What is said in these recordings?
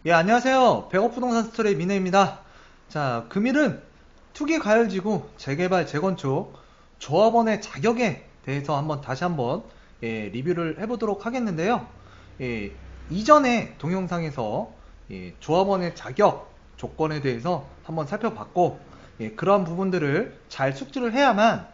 예, 안녕하세요. 백업부동산 스토리의 민혜입니다. 자, 금일은 투기과열지구 재개발 재건축 조합원의 자격에 대해서 다시 한번 리뷰를 해보도록 하겠는데요. 예, 이전에 동영상에서 조합원의 자격 조건에 대해서 한번 살펴봤고, 그러한 부분들을 잘 숙지를 해야만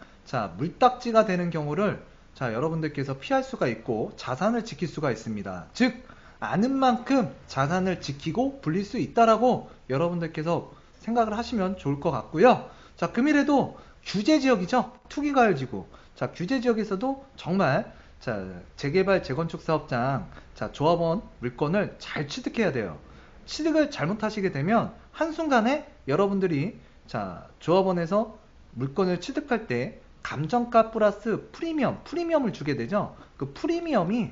물딱지가 되는 경우를 여러분들께서 피할 수가 있고 자산을 지킬 수가 있습니다. 즉 아는 만큼 자산을 지키고 불릴 수 있다라고 여러분들께서 생각을 하시면 좋을 것 같고요. 금일에도 규제지역이죠. 투기과열지구. 규제지역에서도 정말 재개발 재건축 사업장 조합원 물건을 잘 취득해야 돼요. 취득을 잘못하시게 되면 한순간에 여러분들이 조합원에서 물건을 취득할 때 감정가 플러스 프리미엄을 주게 되죠. 그 프리미엄이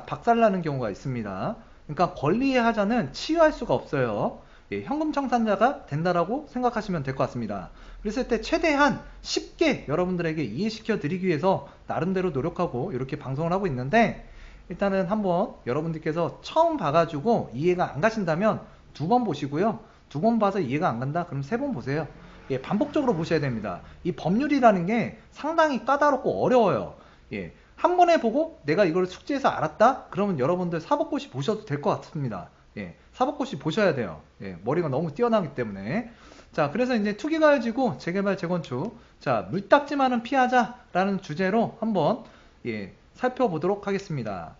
박살나는 경우가 있습니다. 그러니까 권리의 하자는 치유할 수가 없어요. 현금 청산자가 된다라고 생각하시면 될 것 같습니다. 그랬을 때 최대한 쉽게 여러분들에게 이해시켜 드리기 위해서 나름대로 노력하고 이렇게 방송을 하고 있는데, 일단은 한번 여러분들께서 처음 봐가지고 이해가 안 가신다면 두 번 보시고요. 두 번 봐서 이해가 안 간다? 그럼 세 번 보세요. 반복적으로 보셔야 됩니다. 이 법률이라는 게 상당히 까다롭고 어려워요. 한 번에 보고 내가 이걸 숙지해서 알았다? 그러면 여러분들 사법고시 보셔도 될 것 같습니다. 사법고시 보셔야 돼요. 머리가 너무 뛰어나기 때문에. 그래서 이제 투기과열지구 재개발 재건축, 물딱지만은 피하자라는 주제로 한번 살펴보도록 하겠습니다.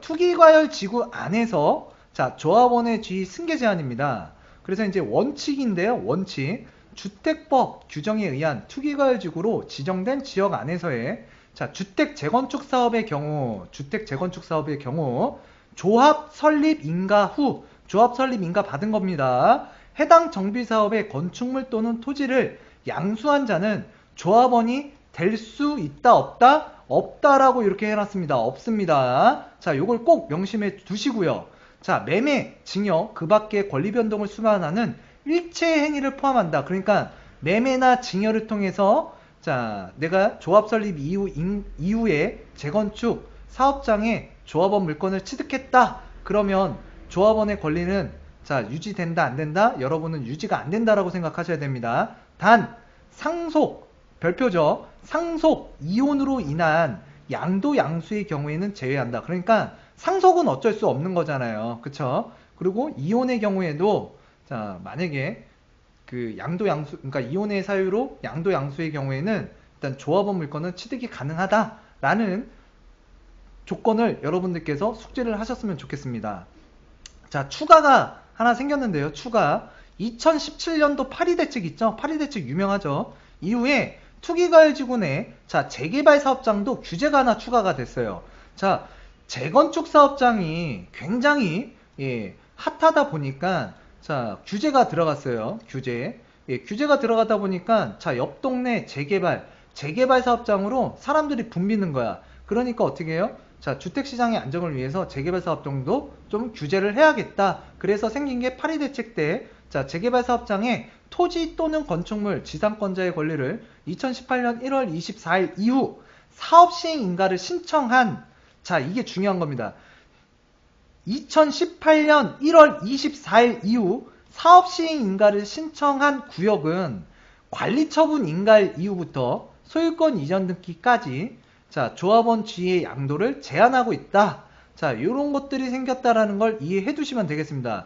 투기과열지구 안에서 조합원의 지위 승계 제한입니다. 그래서 이제 원칙인데요. 원칙. 주택법 규정에 의한 투기과열지구로 지정된 지역 안에서의 주택 재건축 사업의 경우 조합 설립 인가 후, 조합 설립 인가 받은 겁니다. 해당 정비 사업의 건축물 또는 토지를 양수한 자는 조합원이 될 수 있다 없다? 없다라고 이렇게 해놨습니다. 없습니다. 요걸 꼭 명심해 두시고요. 매매, 징역, 그 밖의 권리 변동을 수반하는 일체 행위를 포함한다. 그러니까 매매나 징여를 통해서 내가 조합 설립 이후에 재건축 사업장에 조합원 물건을 취득했다. 그러면 조합원의 권리는 유지된다 안 된다? 여러분은 유지가 안 된다라고 생각하셔야 됩니다. 단 상속, 별표죠. 상속, 이혼으로 인한 양도 양수의 경우에는 제외한다. 그러니까 상속은 어쩔 수 없는 거잖아요. 그쵸? 그리고 이혼의 경우에도 만약에 그 양도 양수, 그러니까 이혼의 사유로 양도 양수의 경우에는 일단 조합원 물건은 취득이 가능하다라는 조건을 여러분들께서 숙지를 하셨으면 좋겠습니다. 추가가 하나 생겼는데요. 추가. 2017년도 파리대책 있죠? 파리대책 유명하죠? 이후에 투기과열지구 내 재개발 사업장도 규제가 하나 추가가 됐어요. 재건축 사업장이 굉장히 핫하다 보니까 규제가 들어갔어요. 규제가 들어가다 보니까 옆 동네 재개발 사업장으로 사람들이 붐비는 거야. 그러니까 어떻게 해요? 주택시장의 안정을 위해서 재개발 사업장도 좀 규제를 해야겠다. 그래서 생긴 게 파리대책 때 재개발 사업장에 토지 또는 건축물 지상권자의 권리를 2018년 1월 24일 이후 사업시행 인가를 신청한, 이게 중요한 겁니다. 2018년 1월 24일 이후 사업시행 인가를 신청한 구역은 관리처분 인가일 이후부터 소유권 이전 등기까지 조합원 지위의 양도를 제한하고 있다. 이런 것들이 생겼다라는 걸 이해해 두시면 되겠습니다.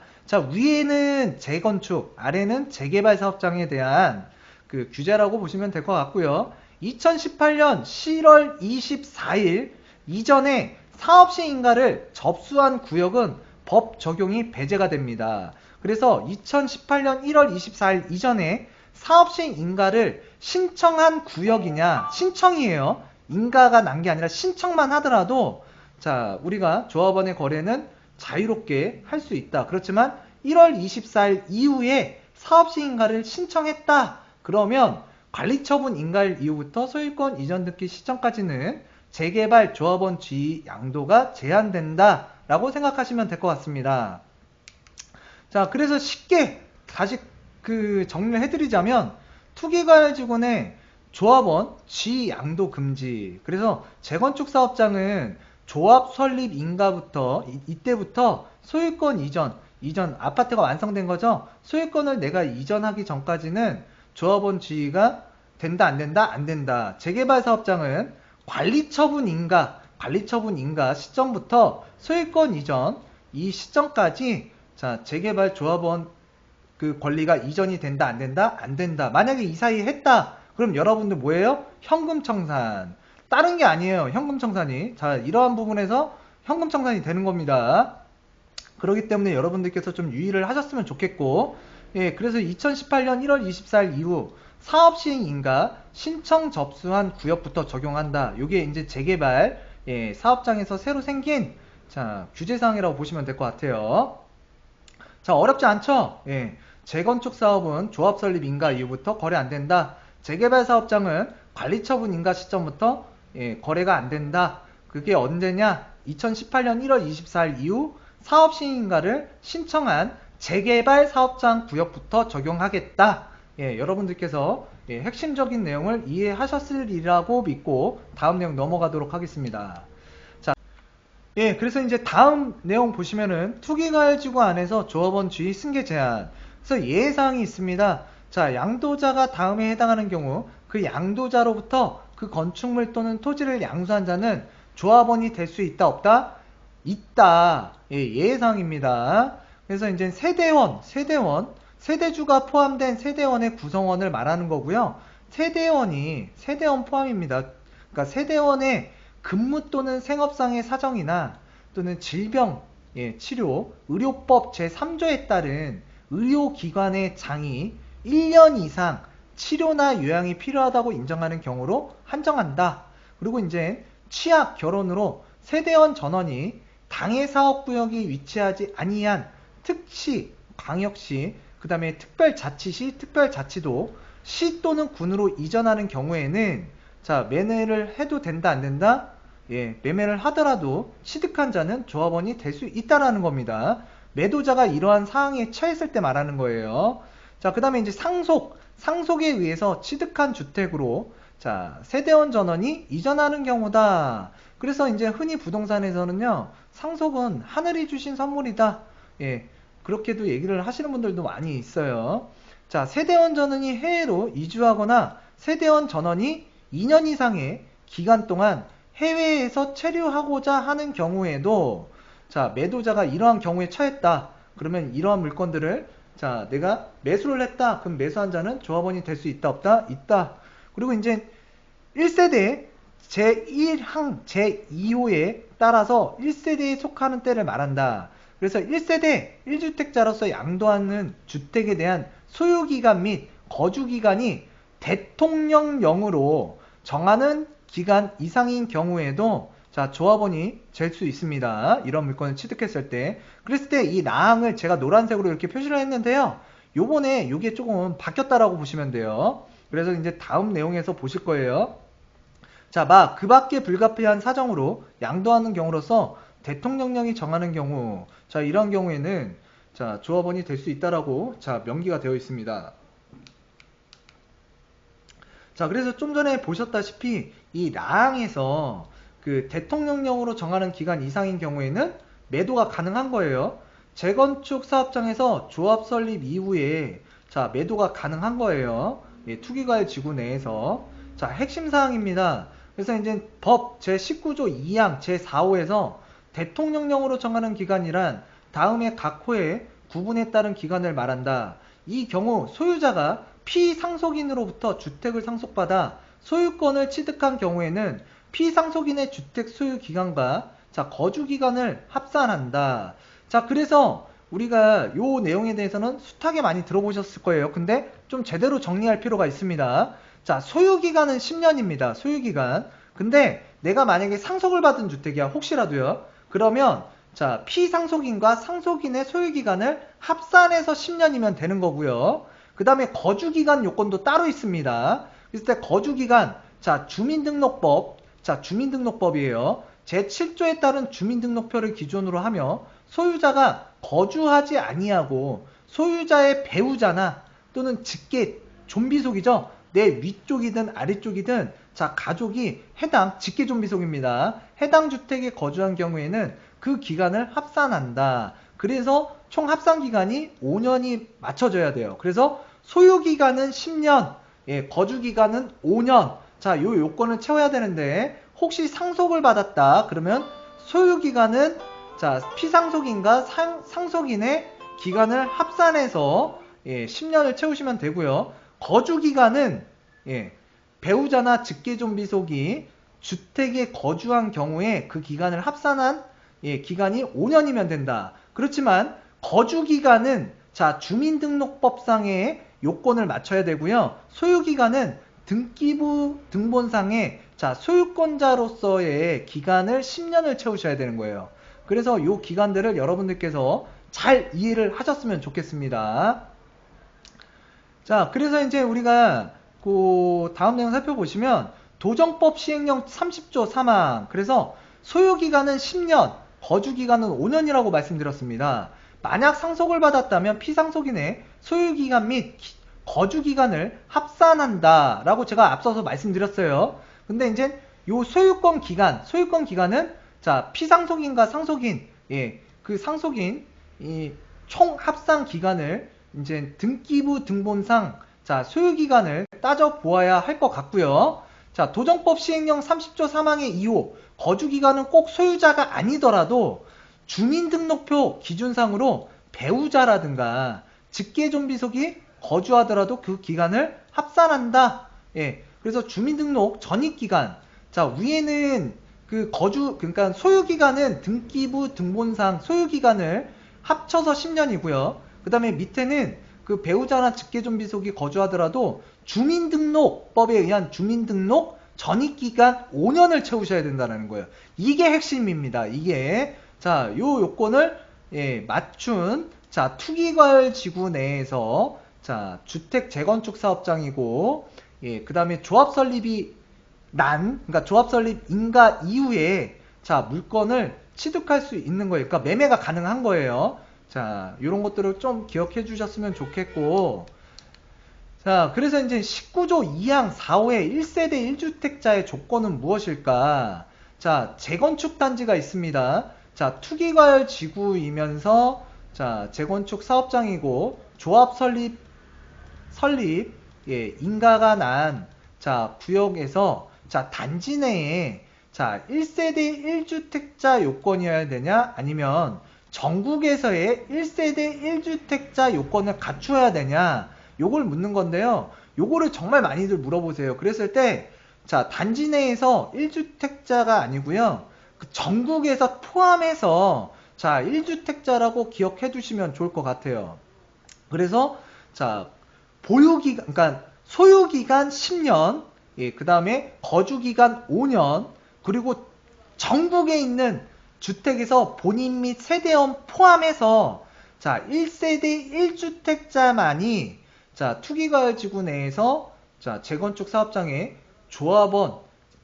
위에는 재건축, 아래는 재개발 사업장에 대한 그 규제라고 보시면 될 것 같고요. 2018년 7월 24일 이전에 사업시행 인가를 접수한 구역은 법 적용이 배제가 됩니다. 그래서 2018년 1월 24일 이전에 사업시행 인가를 신청한 구역이냐, 신청이에요. 인가가 난 게 아니라 신청만 하더라도 우리가 조합원의 거래는 자유롭게 할 수 있다. 그렇지만 1월 24일 이후에 사업시행 인가를 신청했다. 그러면 관리처분 인가일 이후부터 소유권 이전 등기 시점까지는 재개발 조합원 지위 양도가 제한된다 라고 생각하시면 될 것 같습니다. 그래서 쉽게 다시 정리를 해드리자면 투기과열지구내 조합원 지위 양도 금지. 그래서 재건축 사업장은 조합 설립 인가부터 이때부터 소유권 이전, 이전, 아파트가 완성된 거죠. 소유권을 내가 이전하기 전까지는 조합원 지위가 된다, 안 된다, 안 된다. 재개발 사업장은 관리처분 인가 시점부터 소유권 이전 이 시점까지 자 재개발 조합원 그 권리가 이전이 된다, 안 된다, 안 된다. 만약에 이 사이에 했다, 그럼 여러분들 뭐예요? 현금 청산. 다른 게 아니에요. 현금 청산이. 자, 이러한 부분에서 현금 청산이 되는 겁니다. 그렇기 때문에 여러분들께서 좀 유의를 하셨으면 좋겠고, 예, 그래서 2018년 1월 24일 이후 사업 시행 인가 신청 접수한 구역부터 적용한다. 요게 이제 재개발 예, 사업장에서 새로 생긴 자 규제사항이라고 보시면 될 것 같아요. 자, 어렵지 않죠? 예, 재건축 사업은 조합 설립 인가 이후부터 거래 안 된다. 재개발 사업장은 관리처분 인가 시점부터 예, 거래가 안 된다. 그게 언제냐? 2018년 1월 24일 이후 사업 시행인가를 신청한 재개발 사업장 구역부터 적용하겠다. 예, 여러분들께서 예, 핵심적인 내용을 이해하셨으리라고 믿고 다음 내용 넘어가도록 하겠습니다. 자, 예, 그래서 이제 다음 내용 보시면은 투기가열지구 안에서 조합원 주의 승계 제한. 그래서 예외사항이 있습니다. 자, 양도자가 다음에 해당하는 경우 그 양도자로부터 그 건축물 또는 토지를 양수한 자는 조합원이 될 수 있다, 없다? 있다. 예, 예외사항입니다. 그래서 이제 세대주가 포함된 세대원의 구성원을 말하는 거고요. 세대원 포함입니다. 그러니까 세대원의 근무 또는 생업상의 사정이나 또는 질병, 예, 치료, 의료법 제3조에 따른 의료기관의 장이 1년 이상 치료나 요양이 필요하다고 인정하는 경우로 한정한다. 그리고 이제 취약, 결혼으로 세대원 전원이 당해 사업구역이 위치하지 아니한 특시, 광역시, 그 다음에 특별자치시, 특별자치도, 시 또는 군으로 이전하는 경우에는 자, 매매를 해도 된다, 안 된다? 예, 매매를 하더라도 취득한 자는 조합원이 될 수 있다라는 겁니다. 매도자가 이러한 사항에 처했을 때 말하는 거예요. 자, 그 다음에 이제 상속에 의해서 취득한 주택으로 자, 세대원 전원이 이전하는 경우다. 그래서 이제 흔히 부동산에서는요, 상속은 하늘이 주신 선물이다. 예, 그렇게도 얘기를 하시는 분들도 많이 있어요. 자, 세대원 전원이 해외로 이주하거나 세대원 전원이 2년 이상의 기간 동안 해외에서 체류하고자 하는 경우에도 자, 매도자가 이러한 경우에 처했다. 그러면 이러한 물건들을 자, 내가 매수를 했다. 그럼 매수한 자는 조합원이 될 수 있다, 없다? 있다. 그리고 이제 1세대 제1항 제2호에 따라서 1세대에 속하는 때를 말한다. 그래서 1세대 1주택자로서 양도하는 주택에 대한 소유기간 및 거주기간이 대통령령으로 정하는 기간 이상인 경우에도 자, 조합원이 될 수 있습니다. 이런 물건을 취득했을 때. 그랬을 때 이 라항을 제가 노란색으로 이렇게 표시를 했는데요. 요번에 요게 조금 바뀌었다라고 보시면 돼요. 그래서 이제 다음 내용에서 보실 거예요. 자, 그 밖에 불가피한 사정으로 양도하는 경우로서 대통령령이 정하는 경우, 자, 이런 경우에는 자, 조합원이 될 수 있다라고 자, 명기가 되어 있습니다. 자, 그래서 좀 전에 보셨다시피 이 라항에서 그 대통령령으로 정하는 기간 이상인 경우에는 매도가 가능한 거예요. 재건축 사업장에서 조합 설립 이후에 자, 매도가 가능한 거예요. 예, 투기과열 지구 내에서. 자, 핵심 사항입니다. 그래서 이제 법 제19조 2항 제4호에서 대통령령으로 정하는 기간이란 다음에 각 호의 구분에 따른 기간을 말한다. 이 경우 소유자가 피상속인으로부터 주택을 상속받아 소유권을 취득한 경우에는 피상속인의 주택 소유 기간과 자, 거주 기간을 합산한다. 자, 그래서 우리가 요 내용에 대해서는 숱하게 많이 들어보셨을 거예요. 근데 좀 제대로 정리할 필요가 있습니다. 자, 소유기간은 10년입니다. 소유기간. 근데 내가 만약에 상속을 받은 주택이야. 혹시라도요. 그러면 자, 피상속인과 상속인의 소유기간을 합산해서 10년이면 되는 거고요. 그 다음에 거주기간 요건도 따로 있습니다. 그랬을 때 거주기간, 자, 주민등록법이에요. 제7조에 따른 주민등록표를 기준으로 하며 소유자가 거주하지 아니하고 소유자의 배우자나 또는 직계, 좀비속이죠. 내 위쪽이든 아래쪽이든 자, 가족이 해당 직계 좀비속입니다. 해당 주택에 거주한 경우에는 그 기간을 합산한다. 그래서 총 합산 기간이 5년이 맞춰져야 돼요. 그래서 소유 기간은 10년, 거주 기간은 5년. 자, 요 요건을 채워야 되는데 혹시 상속을 받았다 그러면 소유 기간은 자, 피상속인과 상속인의 기간을 합산해서 10년을 채우시면 되고요. 거주 기간은 배우자나 직계존비속이 주택에 거주한 경우에 그 기간을 합산한 기간이 5년이면 된다. 그렇지만 거주 기간은 자, 주민등록법상의 요건을 맞춰야 되고요. 소유 기간은 등기부 등본상의 자, 소유권자로서의 기간을 10년을 채우셔야 되는 거예요. 그래서 이 기간들을 여러분들께서 잘 이해를 하셨으면 좋겠습니다. 자, 그래서 이제 우리가 그 다음 내용 살펴보시면 도정법 시행령 30조 3항. 그래서 소유기간은 10년, 거주기간은 5년이라고 말씀드렸습니다. 만약 상속을 받았다면 피상속인의 소유기간 및 거주기간을 합산한다 라고 제가 앞서서 말씀드렸어요. 근데 이제 요 소유권 기간은 자, 피상속인과 상속인, 그 상속인 이 총 합산 기간을 이제 등기부 등본상 자, 소유 기간을 따져 보아야 할 것 같고요. 자, 도정법 시행령 30조 3항의 2호 거주 기간은 꼭 소유자가 아니더라도 주민등록표 기준상으로 배우자라든가 직계존비속이 거주하더라도 그 기간을 합산한다. 그래서 주민등록 전입기간. 자, 위에는 그 그러니까 소유기간은 등기부 등본상 소유기간을 합쳐서 10년이고요. 그 다음에 밑에는 그 배우자나 직계존비속이 거주하더라도 주민등록법에 의한 주민등록 전입기간 5년을 채우셔야 된다는 거예요. 이게 핵심입니다. 이게. 자, 요 요건을 맞춘 자, 투기과열지구 내에서 자, 주택 재건축 사업장이고 그 다음에 조합 설립이 그러니까 조합 설립 인가 이후에 자, 물건을 취득할 수 있는 거예요. 그러니까 매매가 가능한 거예요. 자, 이런 것들을 좀 기억해 주셨으면 좋겠고, 자, 그래서 이제 19조 2항 4호의 1세대 1주택자의 조건은 무엇일까? 자, 재건축 단지가 있습니다. 자, 투기과열 지구이면서 자, 재건축 사업장이고 조합 설립 인가가 난 자, 구역에서 자, 단지 내에 자, 1세대 1주택자 요건이어야 되냐? 아니면 전국에서의 1세대 1주택자 요건을 갖추어야 되냐? 요걸 묻는 건데요. 요거를 정말 많이들 물어보세요. 그랬을 때, 자, 단지 내에서 1주택자가 아니고요. 그 전국에서 포함해서, 자, 1주택자라고 기억해 두시면 좋을 것 같아요. 그래서, 자, 그러니까 소유기간 10년, 그 다음에 거주기간 5년, 그리고 전국에 있는 주택에서 본인 및 세대원 포함해서 자, 1세대 1주택자만이 자, 투기과열지구 내에서 자, 재건축 사업장의 조합원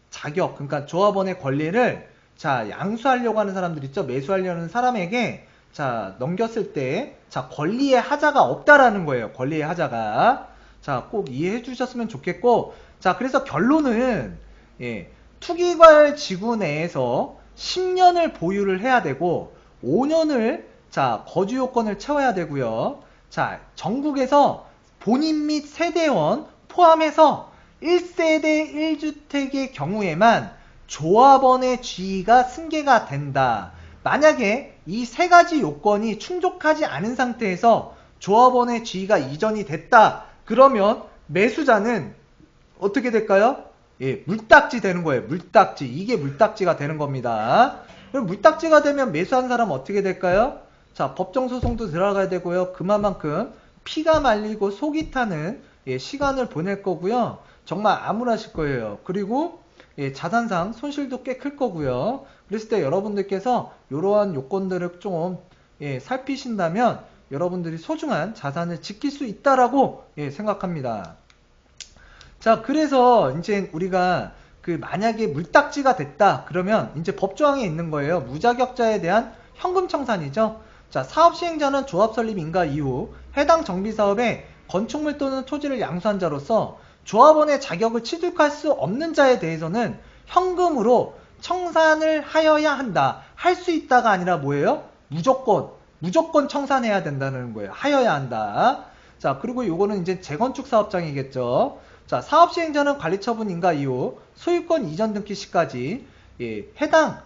자격, 그러니까 조합원의 권리를 자, 양수하려고 하는 사람들 있죠? 매수하려는 사람에게 자, 넘겼을 때 자, 권리의 하자가 없다라는 거예요. 권리의 하자가. 자, 꼭 이해해 주셨으면 좋겠고, 자, 그래서 결론은 투기과열지구 내에서 10년을 보유를 해야 되고 5년을 자, 거주 요건을 채워야 되고요. 자, 전국에서 본인 및 세대원 포함해서 1세대 1주택의 경우에만 조합원의 지위가 승계가 된다. 만약에 이 세 가지 요건이 충족하지 않은 상태에서 조합원의 지위가 이전이 됐다. 그러면 매수자는 어떻게 될까요? 물딱지 되는 거예요. 물딱지. 이게 물딱지가 되는 겁니다. 그럼 물딱지가 되면 매수한 사람은 어떻게 될까요? 자, 법정소송도 들어가야 되고요. 그만큼 피가 말리고 속이 타는 시간을 보낼 거고요. 정말 암울하실 거예요. 그리고 자산상 손실도 꽤 클 거고요. 그랬을 때 여러분들께서 이러한 요건들을 좀 살피신다면 여러분들이 소중한 자산을 지킬 수 있다라고 생각합니다. 자, 그래서 이제 우리가 그 만약에 물딱지가 됐다 그러면 이제 법조항에 있는 거예요. 무자격자에 대한 현금 청산이죠. 자, 사업 시행자는 조합 설립 인가 이후 해당 정비사업에 건축물 또는 토지를 양수한 자로서 조합원의 자격을 취득할 수 없는 자에 대해서는 현금으로 청산을 하여야 한다. 할 수 있다가 아니라 뭐예요? 무조건 무조건 청산해야 된다는 거예요. 하여야 한다. 자, 그리고 요거는 이제 재건축 사업장이겠죠. 자, 사업 시행자는 관리 처분 인가 이후 소유권 이전 등기 시까지 해당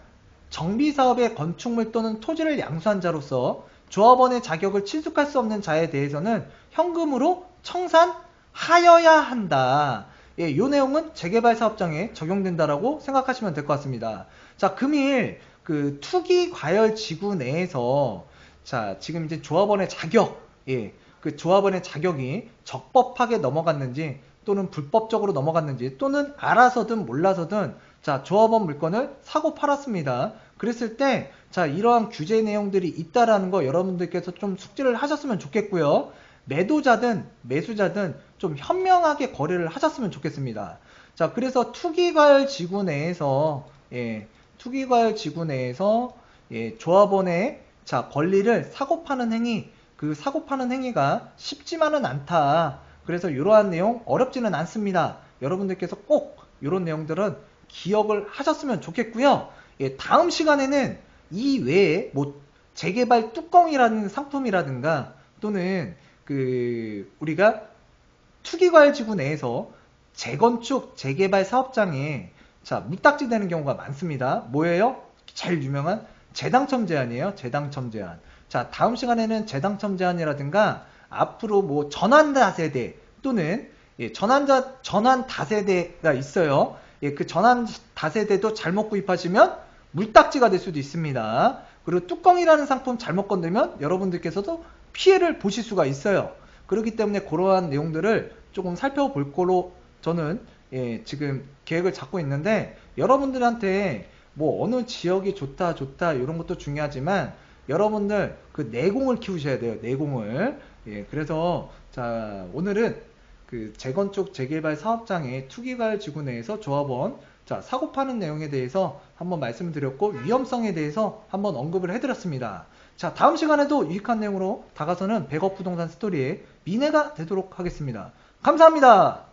정비 사업의 건축물 또는 토지를 양수한 자로서 조합원의 자격을 친숙할 수 없는 자에 대해서는 현금으로 청산하여야 한다. 요 내용은 재개발 사업장에 적용된다라고 생각하시면 될 것 같습니다. 자, 금일 그 투기 과열 지구 내에서 자, 지금 이제 조합원의 자격, 그 조합원의 자격이 적법하게 넘어갔는지 또는 불법적으로 넘어갔는지 또는 알아서든 몰라서든 자, 조합원 물건을 사고 팔았습니다. 그랬을 때 자, 이러한 규제 내용들이 있다라는 거 여러분들께서 좀 숙지를 하셨으면 좋겠고요. 매도자든 매수자든 좀 현명하게 거래를 하셨으면 좋겠습니다. 자, 그래서 투기과열 지구 내에서 투기과열 지구 내에서 조합원의 자, 권리를 사고 파는 행위, 그 사고 파는 행위가 쉽지만은 않다. 그래서 이러한 내용 어렵지는 않습니다. 여러분들께서 꼭 이런 내용들은 기억을 하셨으면 좋겠고요. 다음 시간에는 이 외에 뭐 재개발 뚜껑이라는 상품이라든가 또는 그 우리가 투기과열지구 내에서 재건축 재개발 사업장에 자, 무딱지 되는 경우가 많습니다. 뭐예요? 제일 유명한 재당첨 제한이에요. 재당첨 제한. 자, 다음 시간에는 재당첨 제한이라든가 앞으로 뭐 전환 다세대 또는 전환 다세대가 있어요. 그 전환 다세대도 잘못 구입하시면 물딱지가 될 수도 있습니다. 그리고 뚜껑이라는 상품 잘못 건들면 여러분들께서도 피해를 보실 수가 있어요. 그렇기 때문에 그러한 내용들을 조금 살펴볼 거로 저는 지금 계획을 잡고 있는데 여러분들한테 뭐 어느 지역이 좋다 이런 것도 중요하지만 여러분들 그 내공을 키우셔야 돼요. 내공을. 그래서 자, 오늘은 그 재건축 재개발 사업장의 투기과열 지구 내에서 조합원 자, 사고 파는 내용에 대해서 한번 말씀드렸고 위험성에 대해서 한번 언급을 해드렸습니다. 자, 다음 시간에도 유익한 내용으로 다가서는 백업 부동산 스토리의 미래가 되도록 하겠습니다. 감사합니다.